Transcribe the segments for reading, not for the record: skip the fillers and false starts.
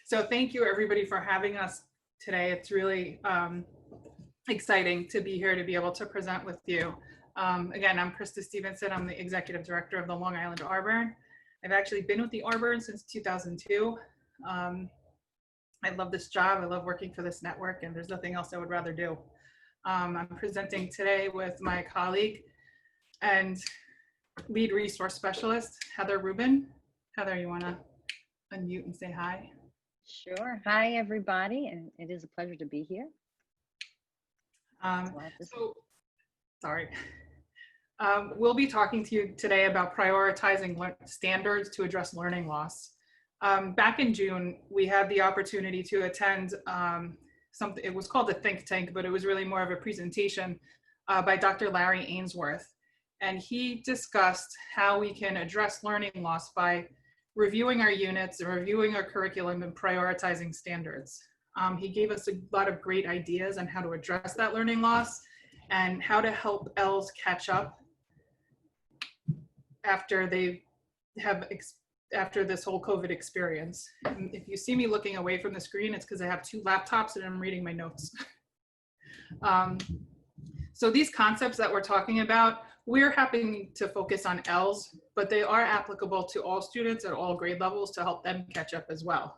So thank you everybody for having us today. It's really exciting to be here to be able to present with you. Again, I'm Christa Stevenson. I'm the Executive Director of the Long Island RBERN. I've actually been with the RBERN since 2002. I love this job. I love working for this network, and there's nothing else I would rather do. I'm presenting today with my colleague and lead resource specialist, Heather Rubin. Heather, you want to unmute and say hi? Sure. Hi, everybody, and it is a pleasure to be here. We'll be talking to you today about prioritizing standards to address learning loss. Back in June, we had the opportunity to attend something, it was called a think tank, but it was really more of a presentation by Dr. Larry Ainsworth. And he discussed how we can address learning loss by reviewing our units and reviewing our curriculum and prioritizing standards. He gave us a lot of great ideas on how to address that learning loss and how to help ELLs catch up after they have after this whole COVID experience. And if you see me looking away from the screen, it's because I have two laptops and I'm reading my notes. So these concepts that we're talking about, we're happy to focus on ELLs, but they are applicable to all students at all grade levels to help them catch up as well.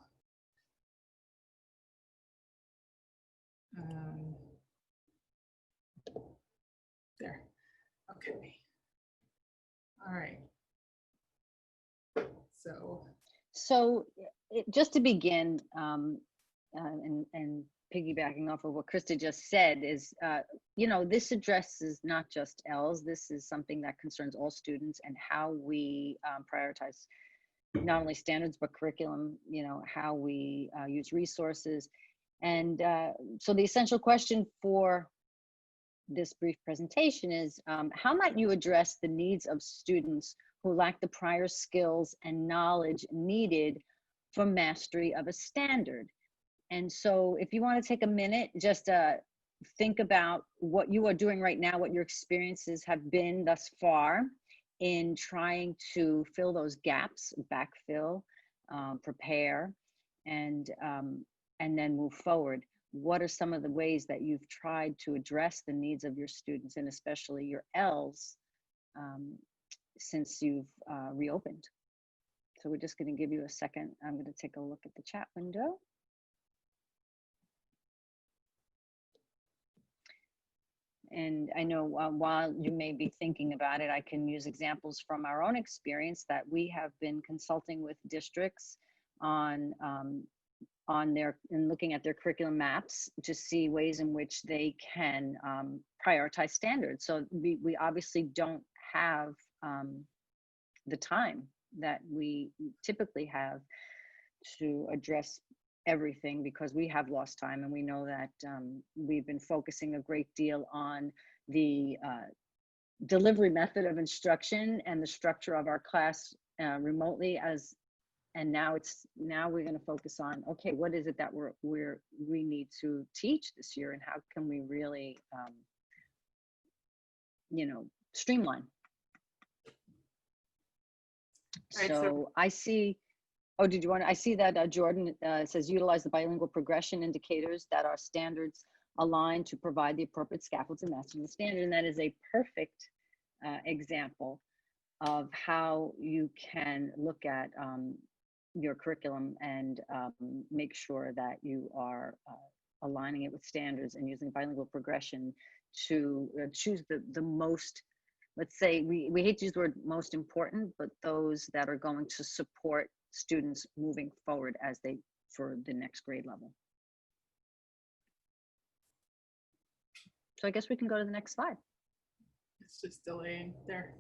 There, okay. All right. So just to begin, and piggybacking off of what Christa just said is, you know, this addresses not just ELLs, this is something that concerns all students and how we prioritize not only standards, but curriculum, you know, how we use resources. And so the essential question for this brief presentation is, how might you address the needs of students who lack the prior skills and knowledge needed for mastery of a standard? And so if you want to take a minute, just think about what you are doing right now, what your experiences have been thus far in trying to fill those gaps, backfill, prepare, and then move forward. What are some of the ways that you've tried to address the needs of your students and especially your ELLs since you've reopened? So we're just going to give you a second. I'm going to take a look at the chat window. And I know while you may be thinking about it, I can use examples from our own experience that we have been consulting with districts on looking at their curriculum maps to see ways in which they can prioritize standards. So we obviously don't have the time that we typically have to address everything because we have lost time, and we know that we've been focusing a great deal on the delivery method of instruction and the structure of our class remotely and now we're going to focus on, okay, what is it that we need to teach this year, and how can we really you know, streamline. Right, so I see. Oh, did you want to? I see that Jordan says utilize the bilingual progression indicators that are standards aligned to provide the appropriate scaffolds and mastering the standard. And that is a perfect example of how you can look at your curriculum and make sure that you are aligning it with standards and using bilingual progression to choose the most, let's say, we hate to use the word most important, but those that are going to support students moving forward as for the next grade level. So I guess we can go to the next slide. It's just delaying there.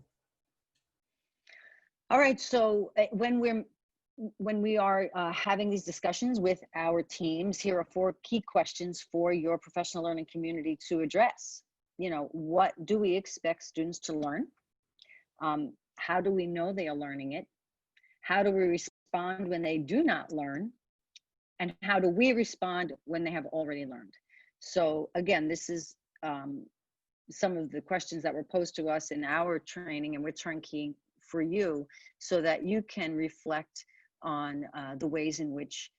All right, so when we are having these discussions with our teams, here are 4 key questions for your professional learning community to address. You know, what do we expect students to learn? How do we know they are learning it? How do we respond when they do not learn? And how do we respond when they have already learned? So again, this is some of the questions that were posed to us in our training, and we're turnkeying for you so that you can reflect on the ways in which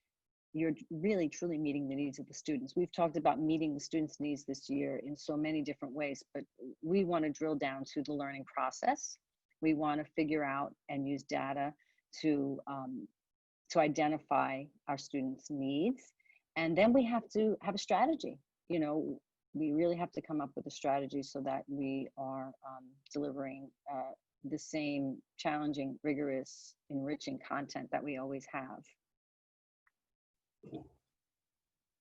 you're really truly meeting the needs of the students. We've talked about meeting the students' needs this year in so many different ways, but we want to drill down to the learning process. We want to figure out and use data to identify our students' needs. And then we have to have a strategy. You know, we really have to come up with a strategy so that we are delivering the same challenging, rigorous, enriching content that we always have.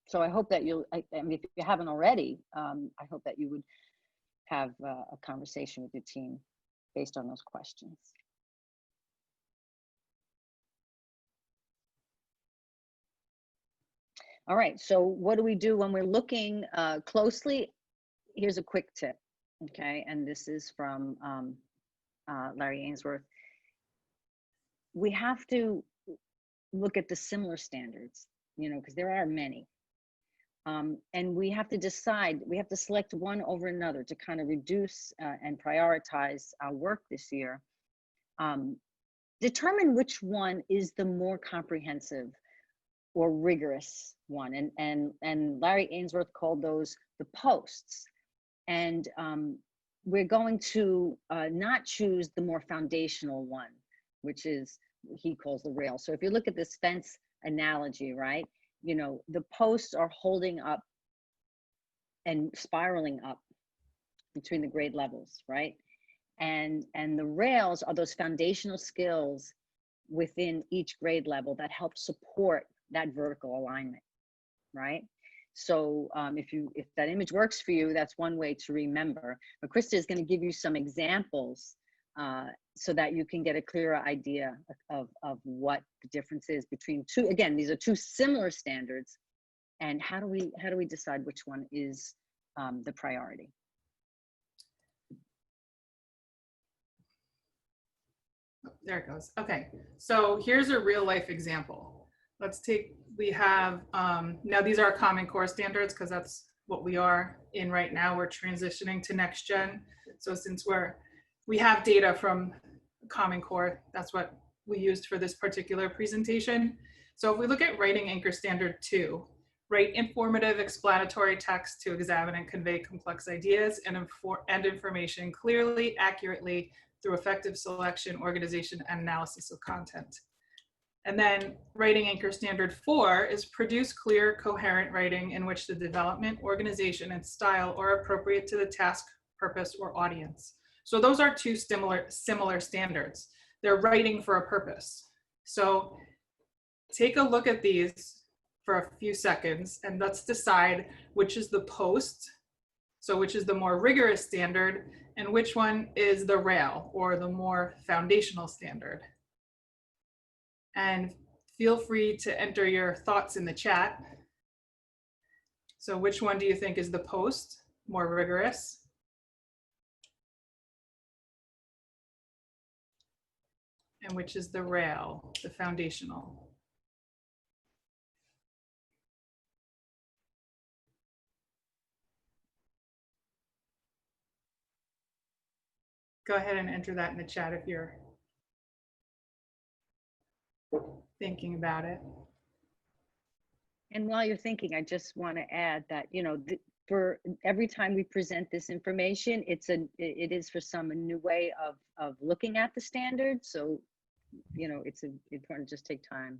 So I hope that I mean, if you haven't already, I hope that you would have a conversation with your team based on those questions. All right, so what do we do when we're looking closely? Here's a quick tip, okay? And this is from Larry Ainsworth. We have to look at the similar standards, you know, because there are many. And we have to decide, we have to select one over another to kind of reduce and prioritize our work this year. Determine which one is the more comprehensive or rigorous one. And Larry Ainsworth called those the posts. And we're going to not choose the more foundational one, which is, he calls the rail. So if you look at this fence analogy, right? You know, the posts are holding up and spiraling up between the grade levels, right? And the rails are those foundational skills within each grade level that help support that vertical alignment, right? So if that image works for you, that's one way to remember. But Christa is going to give you some examples so that you can get a clearer idea of what the difference is between two. Again, these are two similar standards, and how do we decide which one is the priority? There it goes. Okay, so here's a real life example. Let's take, we have, now these are Common Core standards because that's what we are in right now. We're transitioning to next gen. So since we have data from Common Core, that's what we used for this particular presentation. So if we look at Writing Anchor Standard 2, write informative explanatory text to examine and convey complex ideas and information clearly, accurately, through effective selection, organization, and analysis of content. And then Writing Anchor Standard 4 is produce clear, coherent writing in which the development, organization, and style are appropriate to the task, purpose, or audience. So those are two similar standards. They're writing for a purpose. So take a look at these for a few seconds and let's decide which is the post, so which is the more rigorous standard, and which one is the rail or the more foundational standard. And feel free to enter your thoughts in the chat. So which one do you think is the post, more rigorous? And which is the rail, the foundational? Go ahead and enter that in the chat if you're thinking about it. And while you're thinking, I just want to add that, you know, for every time we present this information, it is for some a new way of looking at the standard. So, you know, it's important to just take time.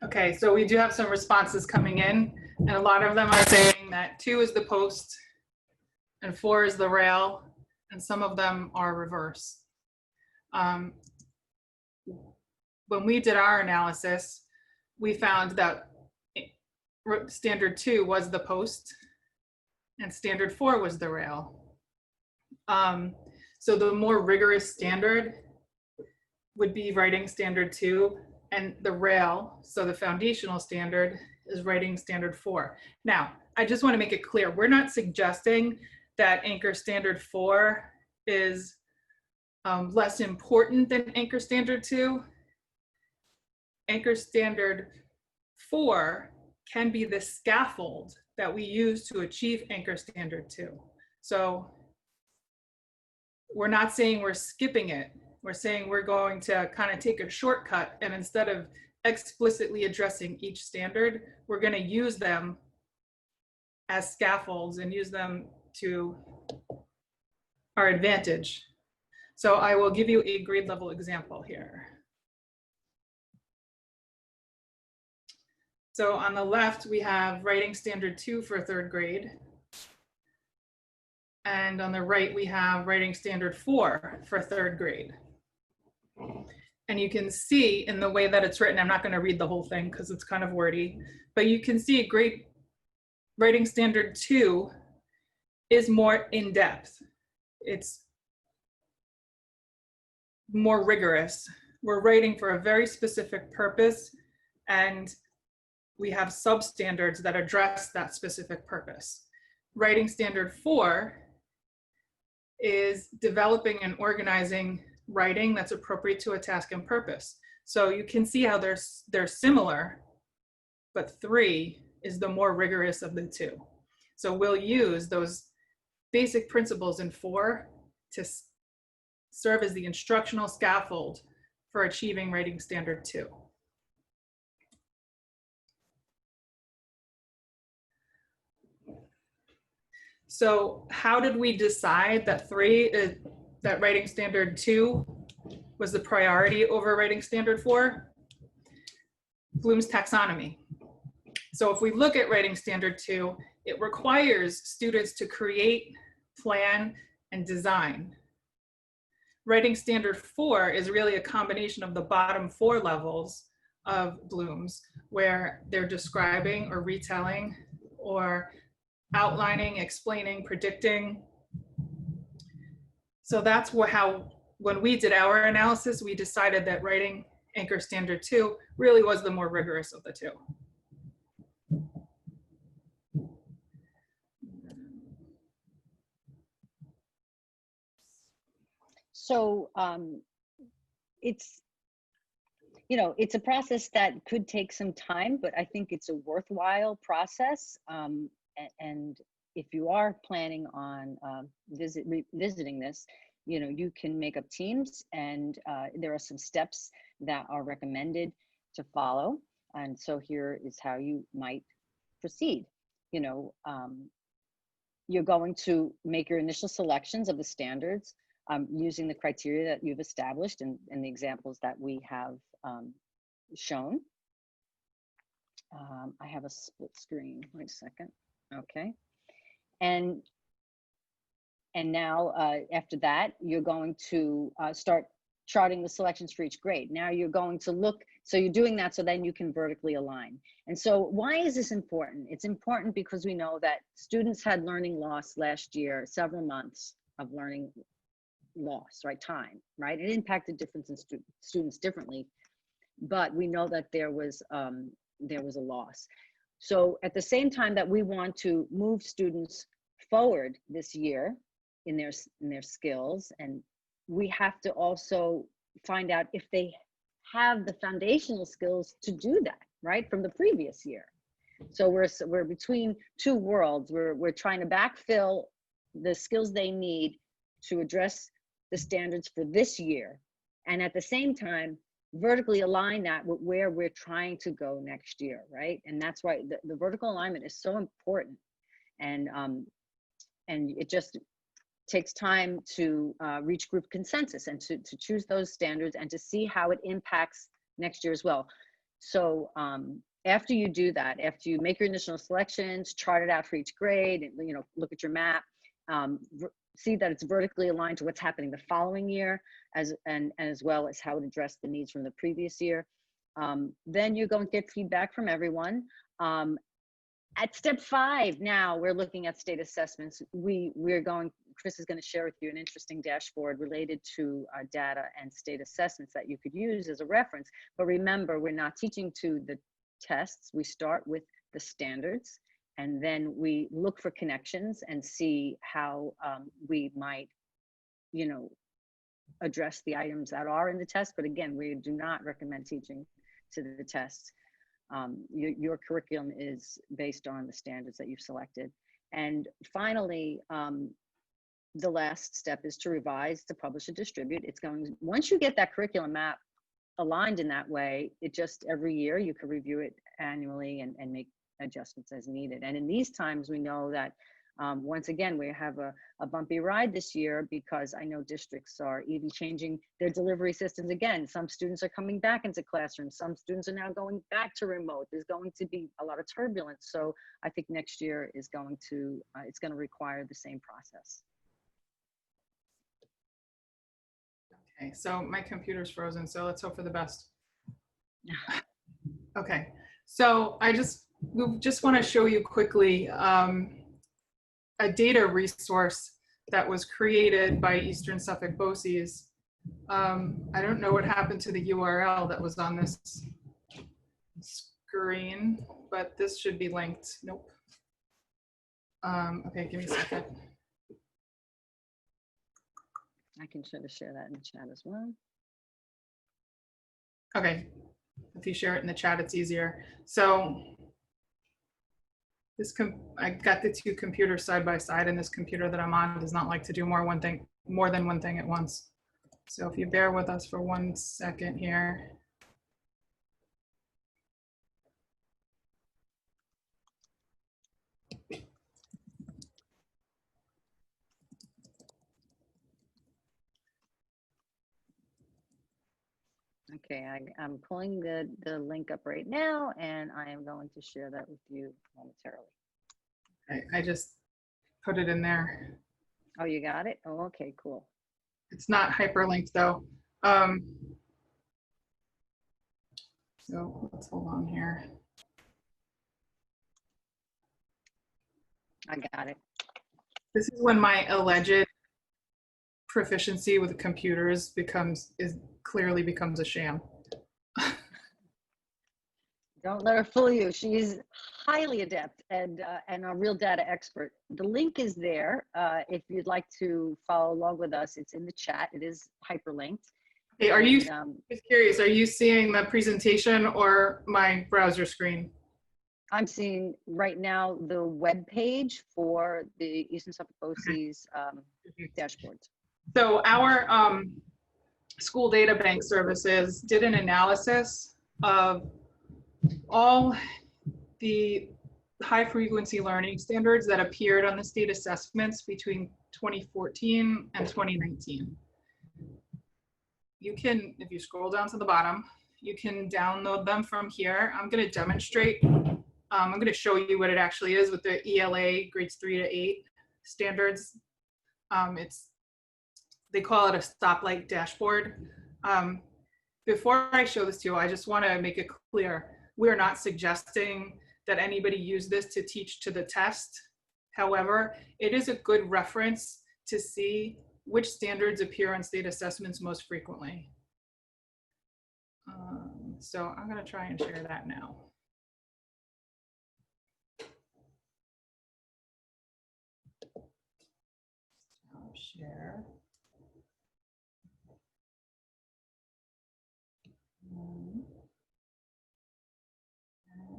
Okay, so we do have some responses coming in, and a lot of them are saying that 2 is the post and 4 is the rail, and some of them are reverse. When we did our analysis, we found that standard 2 was the post and standard 4 was the rail. So the more rigorous standard would be writing standard 2, and the rail, so the foundational standard, is writing standard 4. Now, I just want to make it clear, we're not suggesting that Anchor Standard 4 is less important than Anchor Standard 2. Anchor Standard 4 can be the scaffold that we use to achieve Anchor Standard 2. So we're not saying we're skipping it. We're saying we're going to kind of take a shortcut, and instead of explicitly addressing each standard, we're going to use them as scaffolds and use them to our advantage. So I will give you a grade level example here. So on the left, we have writing standard 2 for 3rd grade. And on the right, we have writing standard 4 for 3rd grade. And you can see in the way that it's written, I'm not going to read the whole thing because it's kind of wordy, but you can see grade writing standard 2 is more in depth. It's more rigorous. We're writing for a very specific purpose, and we have substandards that address that specific purpose. Writing standard 4 is developing and organizing writing that's appropriate to a task and purpose. So you can see how they're similar, but 3 is the more rigorous of the 2. So we'll use those basic principles in 4 to serve as the instructional scaffold for achieving writing standard 2. So how did we decide that that writing standard 2 was the priority over writing standard 4? Bloom's taxonomy. So if we look at writing standard 2, it requires students to create, plan, and design. Writing standard 4 is really a combination of the bottom 4 levels of Bloom's, where they're describing or retelling or outlining, explaining, predicting. So that's how, when we did our analysis, we decided that writing anchor standard 2 really was the more rigorous of the 2. So it's, you know, it's a process that could take some time, but I think it's a worthwhile process. And if you are planning on visiting this, you know, you can make up teams, and there are some steps that are recommended to follow. And so here is how you might proceed. You know, you're going to make your initial selections of the standards using the criteria that you've established and the examples that we have shown. I have a split screen. Wait a second. Okay. And now after that, you're going to start charting the selections for each grade. Now you're going to look, so you're doing that so then you can vertically align. And so why is this important? It's important because we know that students had learning loss last year, several months of learning loss, right? Time, right? It impacted difference in students differently, but we know that there was a loss. So at the same time that we want to move students forward this year in their skills, and we have to also find out if they have the foundational skills to do that, right, from the previous year. So we're between two worlds. We're trying to backfill the skills they need to address the standards for this year, and at the same time vertically align that with where we're trying to go next year, right? And that's why the vertical alignment is so important, and it just takes time to reach group consensus and to choose those standards and to see how it impacts next year as well. So after you do that, after you make your initial selections, chart it out for each grade, and, you know, look at your map, see that it's vertically aligned to what's happening the following year, as well as how it addressed the needs from the previous year. Then you're going to get feedback from everyone. At step 5, now we're looking at state assessments. Chris is going to share with you an interesting dashboard related to data and state assessments that you could use as a reference. But remember, we're not teaching to the tests. We start with the standards, and then we look for connections and see how we might, you know, address the items that are in the test. But again, we do not recommend teaching to the tests. Your curriculum is based on the standards that you've selected. And finally, the last step is to revise, to publish, and distribute. Once you get that curriculum map aligned in that way. It just every year you could review it annually and make adjustments as needed. And in these times, we know that once again, we have a bumpy ride this year because I know districts are even changing their delivery systems again. Some students are coming back into classrooms. Some students are now going back to remote. There's going to be a lot of turbulence. So I think next year is going to, it's going to require the same process. Okay, so my computer's frozen, so let's hope for the best. Okay, so we just want to show you quickly a data resource that was created by Eastern Suffolk BOCES. I don't know what happened to the URL that was on this screen, but this should be linked. Nope. Okay, give me a second. I can try to share that in the chat as well. Okay, if you share it in the chat, it's easier. So I got the two computers side by side, and this computer that I'm on does not like to do more than one thing at once. So if you bear with us for 1 second here. Okay, I'm pulling the link up right now, and I am going to share that with you momentarily. I just put it in there. Oh, you got it? Oh, okay, cool. It's not hyperlinked though. So let's hold on here. I got it. This is when my alleged proficiency with computers clearly becomes a sham. Don't let her fool you. She's highly adept and a real data expert. The link is there. If you'd like to follow along with us, it's in the chat. It is hyperlinked. Hey, are you, just curious, are you seeing the presentation or my browser screen? I'm seeing right now the web page for the Eastern Suffolk BOCES dashboards. So our school data bank services did an analysis of all the high frequency learning standards that appeared on the state assessments between 2014 and 2019. You can, if you scroll down to the bottom, you can download them from here. I'm going to demonstrate. I'm going to show you what it actually is with the ELA grades 3 to 8 standards. They call it a stoplight dashboard. Before I show this to you, I just want to make it clear, we're not suggesting that anybody use this to teach to the test. However, it is a good reference to see which standards appear on state assessments most frequently. So I'm going to try and share that now. I'll share.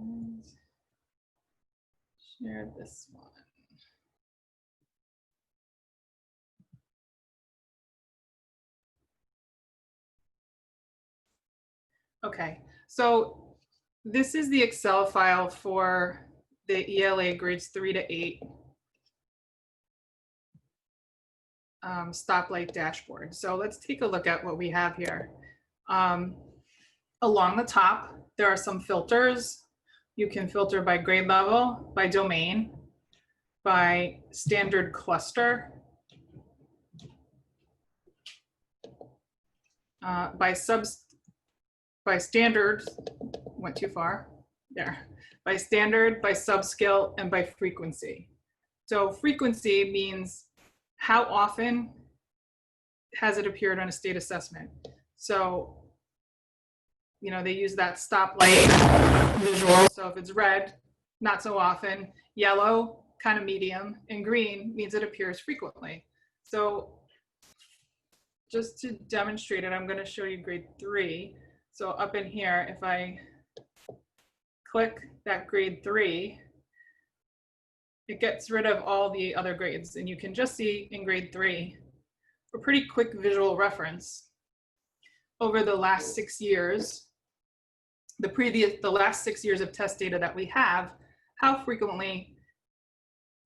And share this one. Okay, so this is the Excel file for the ELA grades 3 to 8 stoplight dashboard. So let's take a look at what we have here. Along the top, there are some filters. You can filter by grade level, by domain, by standard cluster, by standard, went too far, there. By standard, by subskill, and by frequency. So frequency means how often has it appeared on a state assessment. So, you know, they use that stoplight visual. So if it's red, not so often, yellow, kind of medium, and green means it appears frequently. So just to demonstrate it, I'm going to show you grade 3. So up in here, if I click that grade 3, it gets rid of all the other grades. And you can just see in grade 3, a pretty quick visual reference. over the last 6 years, the last 6 years of test data that we have, how frequently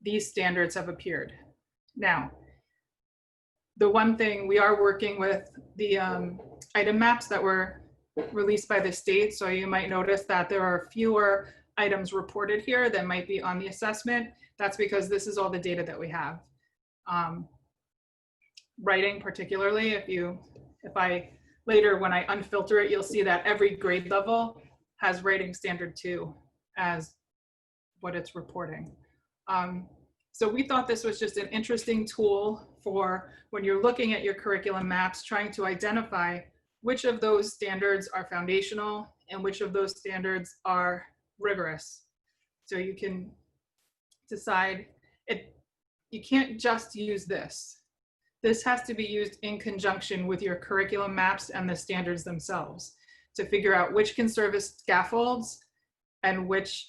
these standards have appeared. Now, the one thing we are working with the item maps that were released by the state. So you might notice that there are fewer items reported here that might be on the assessment. That's because this is all the data that we have. Writing particularly, if I later when I unfilter it, you'll see that every grade level has writing standard 2 as what it's reporting. So we thought this was just an interesting tool for when you're looking at your curriculum maps, trying to identify which of those standards are foundational and which of those standards are rigorous. So you can decide, you can't just use this. This has to be used in conjunction with your curriculum maps and the standards themselves to figure out which can serve as scaffolds and which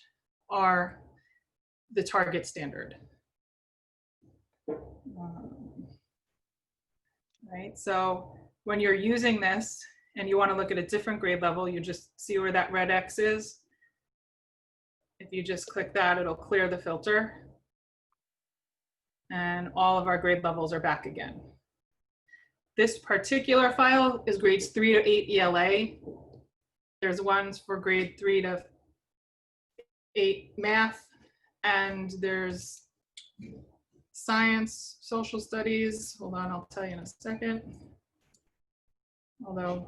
are the target standard. Right, so when you're using this and you want to look at a different grade level, you just see where that red X is. If you just click that, it'll clear the filter. And all of our grade levels are back again. This particular file is grades 3 to 8 ELA. There's ones for grade 3 to 8 math, and there's science, social studies. Hold on, I'll tell you in a second. Although,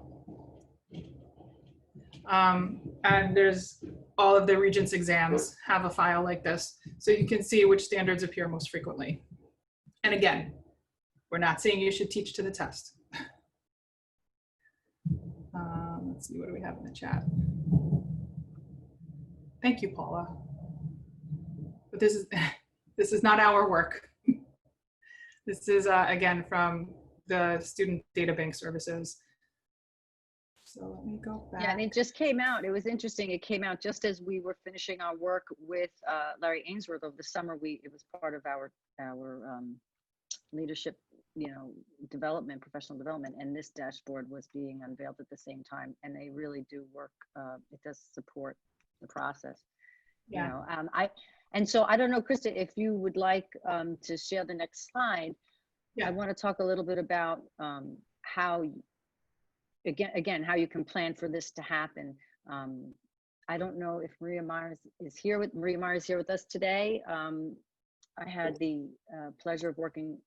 and there's all of the Regents exams have a file like this, so you can see which standards appear most frequently. And again, we're not saying you should teach to the test. Let's see, what do we have in the chat? Thank you, Paula. But this is not our work. This is, again, from the Student Data Bank Services. So let me go back. Yeah, and it just came out. It was interesting. It came out just as we were finishing our work with Larry Ainsworth over the summer. It was part of our leadership, development, professional development, and this dashboard was being unveiled at the same time. And they really do work. It does support the process. Yeah. And so I don't know, Christa, if you would like to share the next slide. Yeah. I want to talk a little bit about how, again, how you can plan for this to happen. I don't know if Maria Myers is here with us today. I had the pleasure of working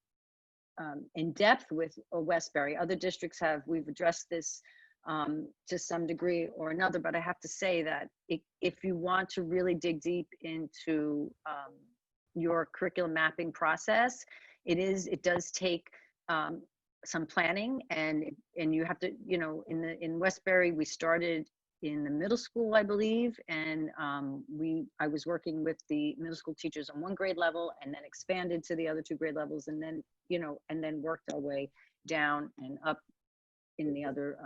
in depth with Westbury. Other districts we've addressed this to some degree or another, but I have to say that if you want to really dig deep into your curriculum mapping process, it does take some planning, and you have to, in Westbury, we started in the middle school, I believe, and I was working with the middle school teachers on one grade level and then expanded to the other 2 grade levels, and then, and then worked our way down and up in the other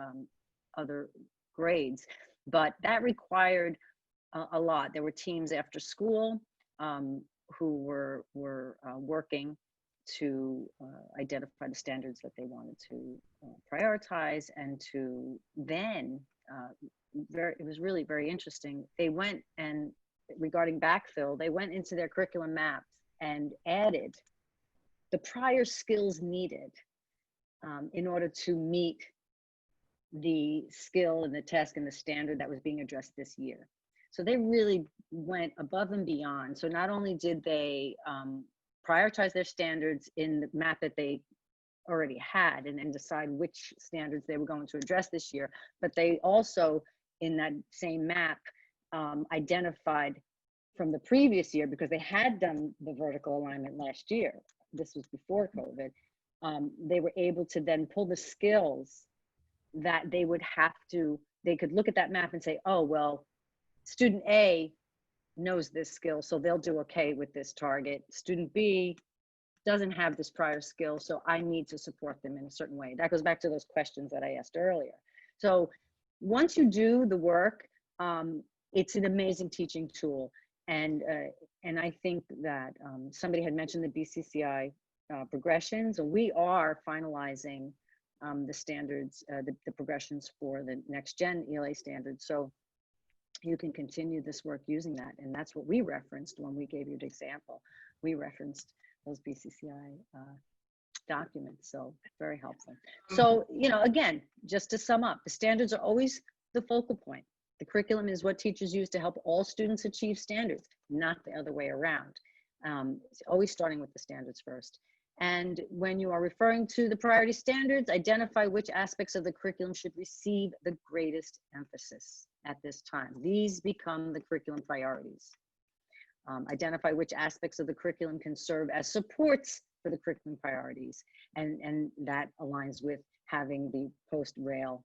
grades. But that required a lot. There were teams after school who were working to identify the standards that they wanted to prioritize, and to then, it was really very interesting. They went, and regarding backfill, they went into their curriculum maps and added the prior skills needed in order to meet the skill and the task and the standard that was being addressed this year. So they really went above and beyond. So not only did they prioritize their standards in the map that they already had and decide which standards they were going to address this year, but they also, in that same map, identified from the previous year, because they had done the vertical alignment last year. This was before COVID. They were able to then pull the skills that they could look at that map and say, oh, well, student A knows this skill, so they'll do okay with this target. Student B doesn't have this prior skill, so I need to support them in a certain way. That goes back to those questions that I asked earlier. So once you do the work, it's an amazing teaching tool. And I think that somebody had mentioned the BCCI progressions, and we are finalizing the standards, the progressions for the next gen ELA standards. So you can continue this work using that. And that's what we referenced when we gave you the example. We referenced those BCCI documents, so very helpful. So, you know, again, just to sum up, the standards are always the focal point. The curriculum is what teachers use to help all students achieve standards, not the other way around. It's always starting with the standards first. And when you are referring to the priority standards, identify which aspects of the curriculum should receive the greatest emphasis at this time. These become the curriculum priorities. Identify which aspects of the curriculum can serve as supports for the curriculum priorities. And that aligns with having the post-rail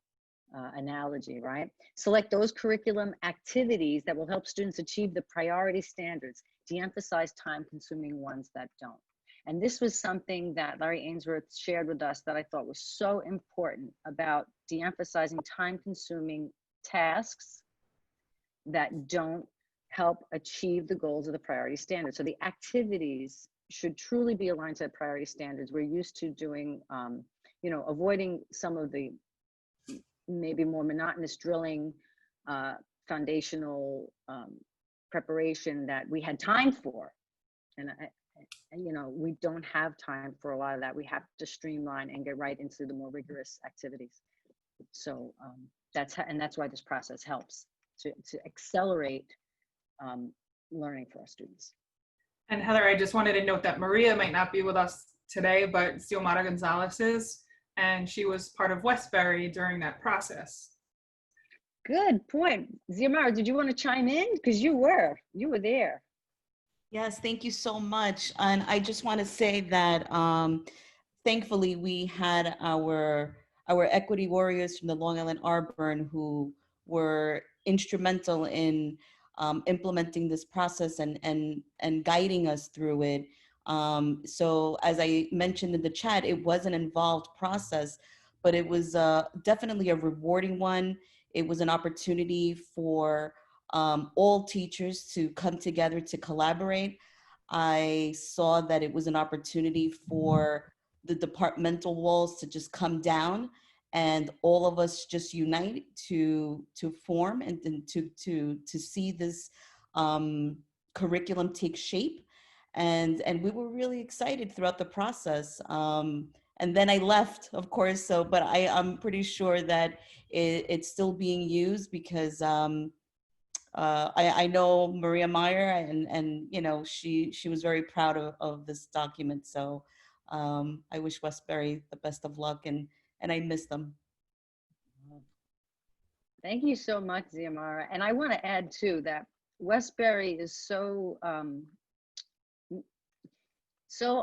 analogy, right? Select those curriculum activities that will help students achieve the priority standards, de-emphasize time-consuming ones that don't. And this was something that Larry Ainsworth shared with us that I thought was so important about de-emphasizing time-consuming tasks that don't help achieve the goals of the priority standards. So the activities should truly be aligned to the priority standards. We're used to doing, you know, avoiding some of the maybe more monotonous drilling, foundational preparation that we had time for. And you know, we don't have time for a lot of that. We have to streamline and get right into the more rigorous activities. So that's why this process helps to accelerate learning for our students. And Heather, I just wanted to note that Maria might not be with us today, but Xiomara Gonzalez is, and she was part of Westbury during that process. Good point. Xiomara, did you want to chime in? Because you were there. Yes, thank you so much. And I just want to say that thankfully we had our equity warriors from the Long Island RBERN who were instrumental in implementing this process and guiding us through it. So as I mentioned in the chat, it was an involved process, but it was definitely a rewarding one. It was an opportunity for all teachers to come together to collaborate. I saw that it was an opportunity for the departmental walls to just come down and all of us just unite to form and to see this curriculum take shape. And we were really excited throughout the process. And then I left, of course, so, but I'm pretty sure that it's still being used because I know Maria Meyer and you know, she was very proud of this document. So I wish Westbury the best of luck and I miss them. Thank you so much, Xiomara. And I want to add too that Westbury is so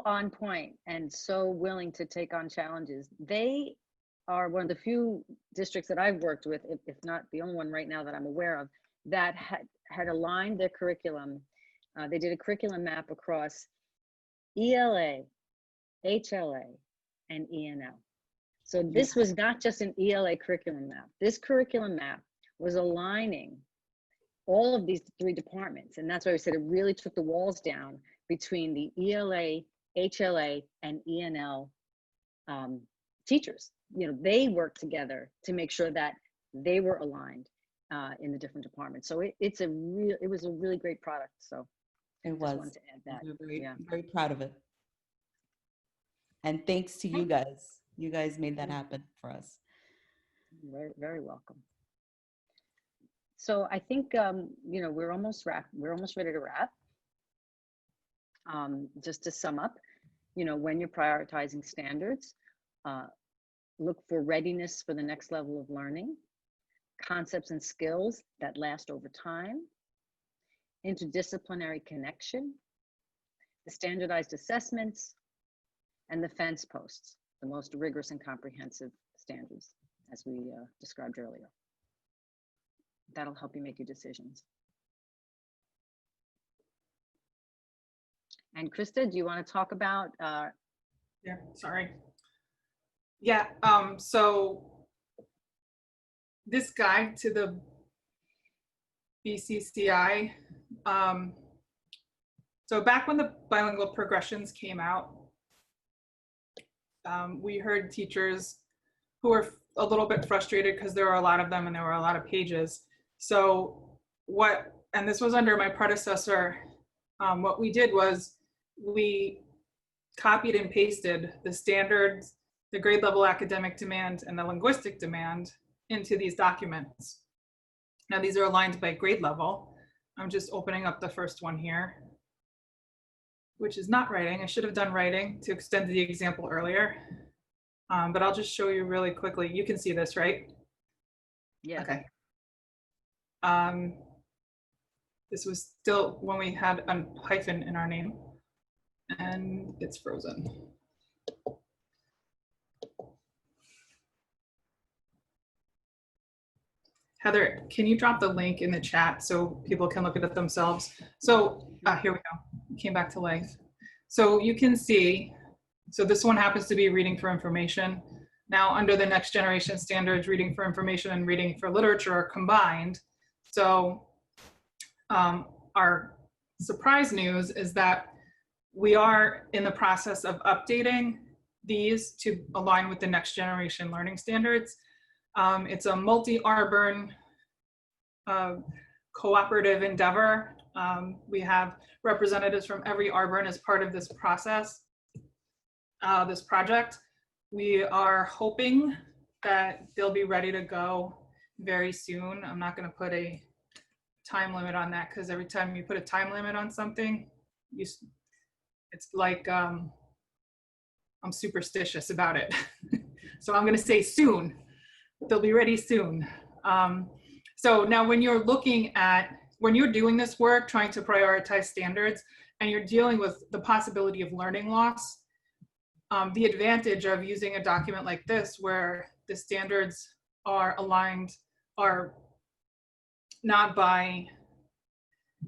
on point and so willing to take on challenges. They are one of the few districts that I've worked with, if not the only one right now that I'm aware of, that had aligned their curriculum. They did a curriculum map across ELA, HLA, and ENL. So this was not just an ELA curriculum map. This curriculum map was aligning all of these three departments. And that's why we said it really took the walls down between the ELA, HLA, and ENL teachers. You know, they worked together to make sure that they were aligned in the different departments. So it was a really great product. So it just wanted to add that. Very proud of it. And thanks to you guys. You guys made that happen for us. Very, very welcome. So I think, you know, we're almost ready to wrap. Just to sum up, you know, when you're prioritizing standards, look for readiness for the next level of learning, concepts and skills that last over time, interdisciplinary connection, the standardized assessments, and the fence posts, the most rigorous and comprehensive standards, as we described earlier. That'll help you make your decisions. And Christa, do you want to talk about? Yeah, sorry. Yeah, so this guide to the BCCI, so back when the bilingual progressions came out, we heard teachers who were a little bit frustrated because there were a lot of them and there were a lot of pages. So and this was under my predecessor, what we did was we copied and pasted the standards, the grade level academic demand, and the linguistic demand into these documents. Now these are aligned by grade level. I'm just opening up the first one here, which is not writing. I should have done writing to extend the example earlier. But I'll just show you really quickly. You can see this, right? Yeah. Okay. This was still when we had a hyphen in our name, and it's frozen. Heather, can you drop the link in the chat so people can look at it themselves? So here we go. It came back to life. So you can see, so this one happens to be reading for information. Now under the next generation standards, reading for information and reading for literature are combined. So our surprise news is that we are in the process of updating these to align with the next generation learning standards. It's a multi-RBERN cooperative endeavor. We have representatives from every RBERN as part of this process, this project. We are hoping that they'll be ready to go very soon. I'm not going to put a time limit on that because every time you put a time limit on something, it's like I'm superstitious about it. So I'm going to say soon. They'll be ready soon. So now when you're doing this work, trying to prioritize standards, and you're dealing with the possibility of learning loss, the advantage of using a document like this, where the standards are aligned, are not by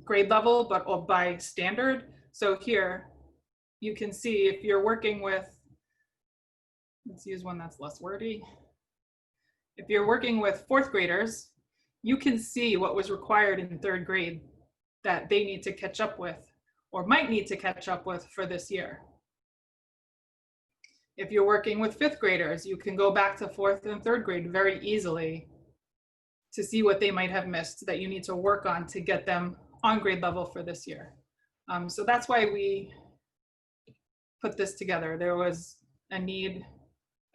grade level, but by standard. So here you can see if you're working with, let's use one that's less wordy. If you're working with fourth graders, you can see what was required in third grade that they need to catch up with or might need to catch up with for this year. If you're working with fifth graders, you can go back to fourth and third grade very easily to see what they might have missed that you need to work on to get them on grade level for this year. So that's why we put this together. There was a need,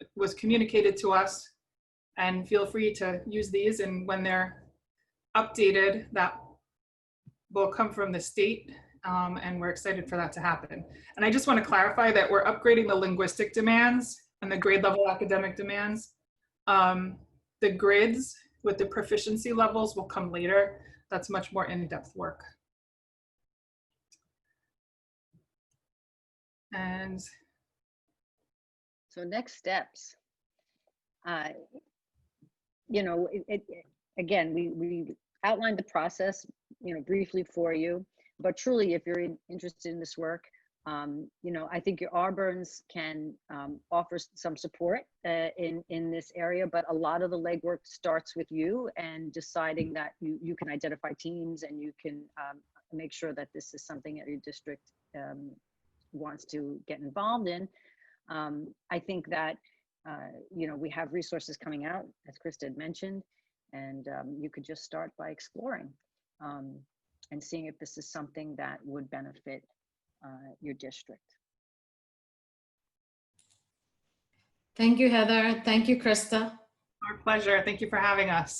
it was communicated to us, and feel free to use these, and when they're updated, that will come from the state, and we're excited for that to happen. And I just want to clarify that we're upgrading the linguistic demands and the grade level academic demands. The grids with the proficiency levels will come later. That's much more in-depth work. And so next steps. You know, again, we outlined the process, you know, briefly for you, but truly, if you're interested in this work, you know, I think your RBERNs can offer some support in this area, but a lot of the legwork starts with you and deciding that you can identify teams and you can make sure that this is something that your district wants to get involved in. I think that, you know, we have resources coming out, as Christa had mentioned, and you could just start by exploring and seeing if this is something that would benefit your district. Thank you, Heather. Thank you, Christa. our pleasure. Thank you for having us.